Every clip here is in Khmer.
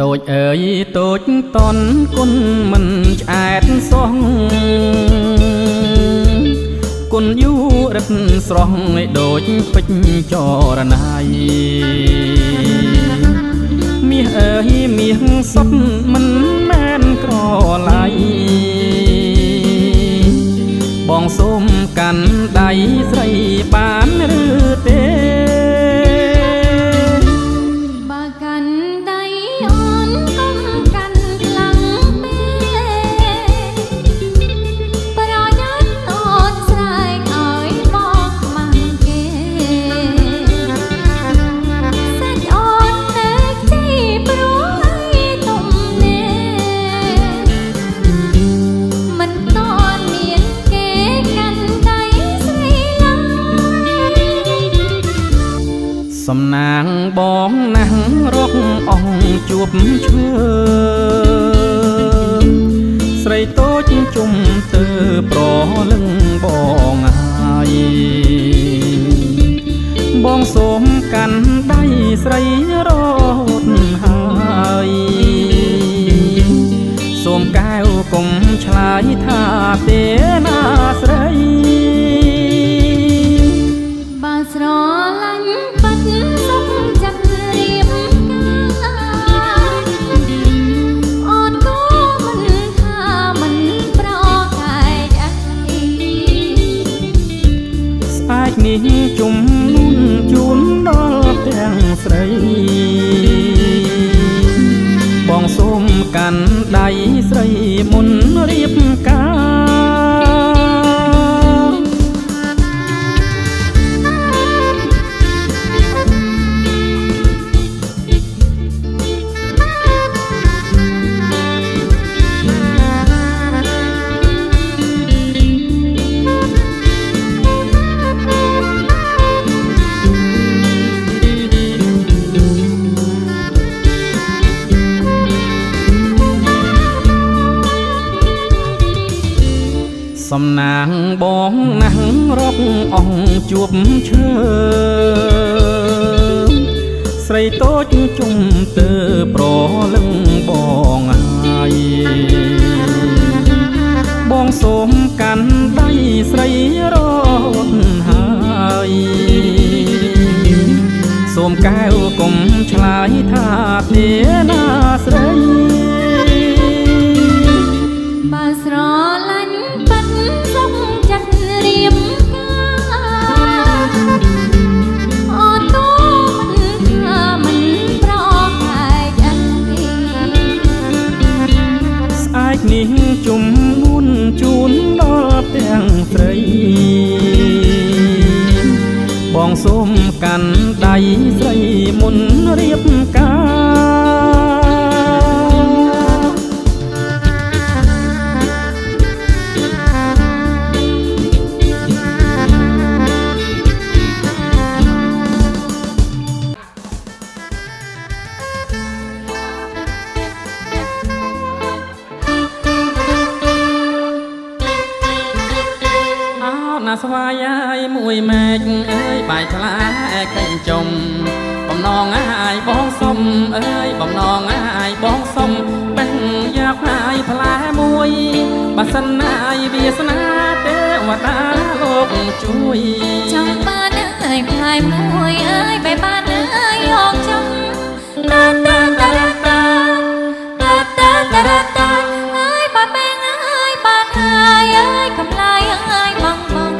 តូចអើយតូចតនគុណមិនឆ្អែតសោះគុណយូរឹកស្រស់ឲ្យដូចពេជ្រចរណៃមាសអើយមាសសុទ្ធមិនមែនក្រឡៃបងសូមកាន់ដៃស្រីបានឬទេបើកាន់ដៃអូនកុំកាន់ខ្លាំងពេកប្រយ័ត្នអូនស្រែកឲ្យបងខ្មាំងគេសាច់អូនតែខ្ចីព្រោះឲ្យទុំនេះមិនតន់មានគេកាន់ដៃស្រីឡើយសំណាងបងណាស់រកអស់ជួបឈើស្រីតូចជុំទៅប្រលឹងបងហើយបងសូមកាន់ដៃស្រីរត់ហើយសូមកែវកុំឆ្លើយថាទេណាស្រីបើស្រឡាញ់បាត់សុខចិត្តរៀបការអូនក៏មិនថាមិនប្រកែកអីស្អែកនេះជុំនួនជូនដល់ទាំងស្រីបងសូមកាន់ដៃស្រីមុនរៀបការសំណាងបងណាស់រកអស់ជួបឈើស្រីតូចជុំទៅប្រលឹងបងហើយបងសូមកាន់ដៃស្រីរត់ហើយសូមកែវកុំឆ្លើយថាទេណាស្រីបើស្រឡាញ់បាត់សុខចិត្តរៀបការអូនក៏មិនថាមិនប្រកែកអីស្អែកនេះជុំនួនជូនដល់ទាំងស្រីបងសូមកាន់ដៃស្រីមុនរៀបការណាស្វាយអាយមួយម៉ែកអើយបាយថ្លាកេញចុំបំណងអាយបងសុំអើយបំណងអាយបងសុំបេះយកអាយថ្លាមួយបើសិនអាយវាសនាទេវតាលោកជួយចង់បានអើយផ្លែមួយអើយបែបបានអើយយកចំតាតាតាតាតាតាតាតាអើយបាបែងអើយបានអើយអើយកំឡាយអើយបងបង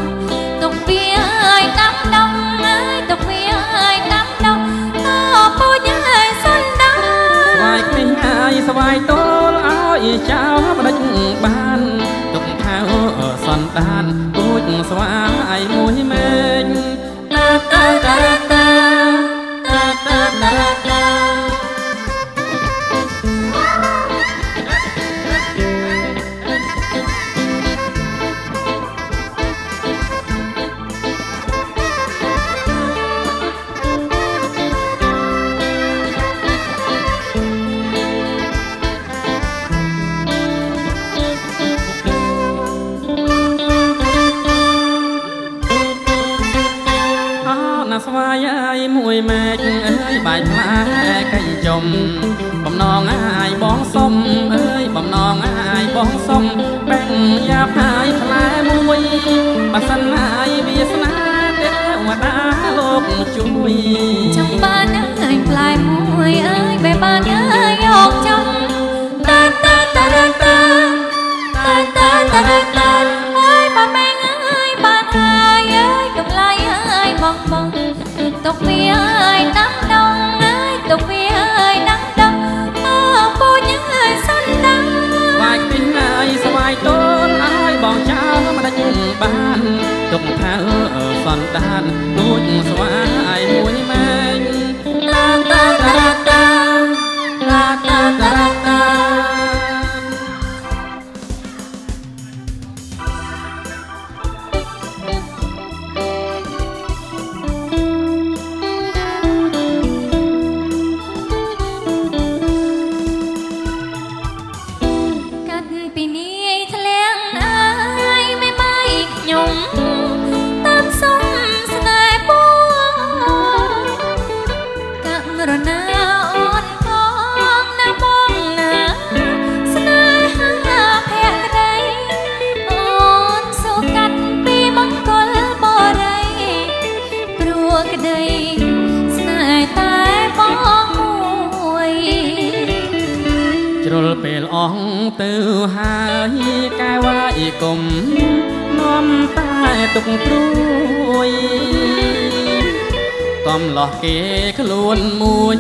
ទុកវាអើយដាំដងអើយទុកវាអើយដាំដងក៏ពូជអើយសុនដាស្វាយនេះអើយស្វាយតូលអើយចៅបដិចបានទុកខៅសន្តានពូជស្វាយមួយម៉ែកតាតាតាតាតាតាតាស្វាយអើយមួយម៉ែកអើយបាយថ្លាកេញចុំបំណ นองอายบ้องส้มเอ้ยបំណងอายบ้องส้มแบ่งยาพายแผลមួយបសិនអายវាសនាទេវតាលោកជួយ trong ban ơi lại mùi ơi về ban ơi học trong ta ta ta ta ta ta ta ta ta ta ơi bà mẹ ơi bạn ơi ơi cầm lại ơi bong bong tục vi ơi nắng đông ơi tục vi ơi nắng đông cô những người xanh nắng វាយពីអើយស្វាយតូនអើយបងចៅមិនដាច់បានទុកថាសន្តានដូចស្វាយមួយម៉ែង ta ta ta ta ta ta ta ta ta កាត់ពីនេះធ្លាំងអើយไม่ไม่ខ្ញុំតាមសុំស្នេហ៍ពួងកាក់រណាអូនផងណាបងណាស្នេហាភក្តីអូនសូកាត់ពីមង្គលបរិយព្រោះក្តីស្នេហ៍តែបងមួយ ជ្រុលពេលអស់ទៅហើយកែវាយគុំនាំតែទុកព្រួយកំលោះគេខ្លួនមួយ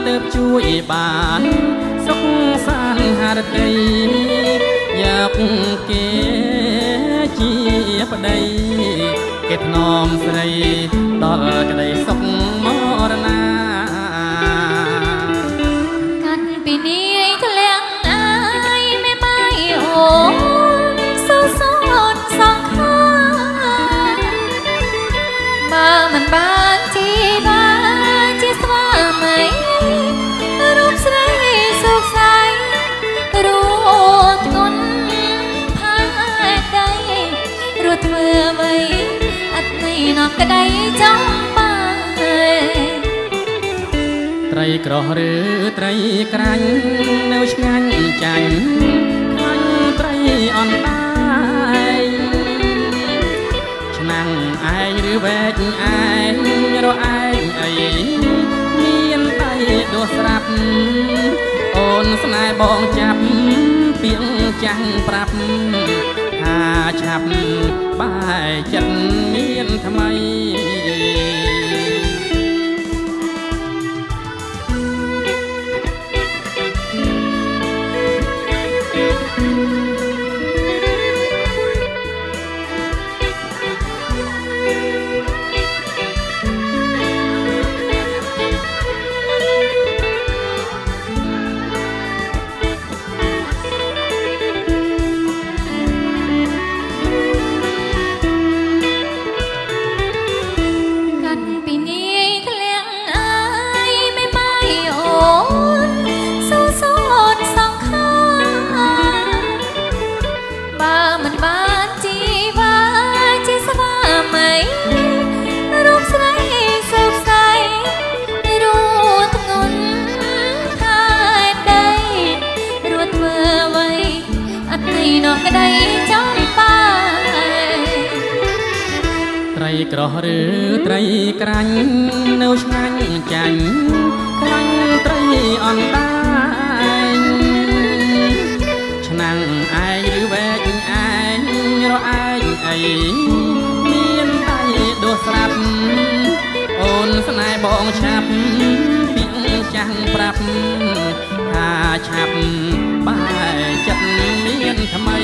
ទៅជួយបានសុខសានហារតីយកគេជាប្តីគេធ្នមស្រីដល់ក្តីសុខមរណា កាត់ពីនេះធ្លាំងអើយไม่ไม่អូនសូវសូនសងខាបើមិនបានជីបានជាស្វាមីរូបស្រីសុខសាយរួចធ្ងន់ផាយដៃរួចធ្វើអ្វីអត់នៃនំក្តីចំបា ត្រីក្រោះឬត្រីក្រាញ់នៅឆ្ងាញ់ចាញ់ខ្លាញ់ត្រីអន់តែងឆ្នាំងឯងឬវែកឯងរឯងអីមានតែដួសស្រាប់អូនស្នេហ៍បងចាប់ពីងចាំងប្រាប់ថាឆាប់បែកចិត្តមានថ្មី កាត់ពីនេះធ្លាំងអើយไม่ไม่អូនសូវសូនសងខាបើមិនបានជីវាជាស្វាមីរូបស្រីសុខសាយរួចធ្ងន់ខែដីរួចធ្វើអ្វីអត់នៃនំក្តីចំបា ត្រីក្រោះឬត្រីក្រាញ់នៅឆ្ងាញ់ចាញ់ខ្លាញ់ត្រីអន់តែងឆ្នាំងឯងឬវែកឯងរឯងអីមានតែដួសស្រាប់អូនស្នេហ៍បងឆាប់ពីងចាំងប្រាប់ថាឆាប់បែកចិត្តមានថ្មី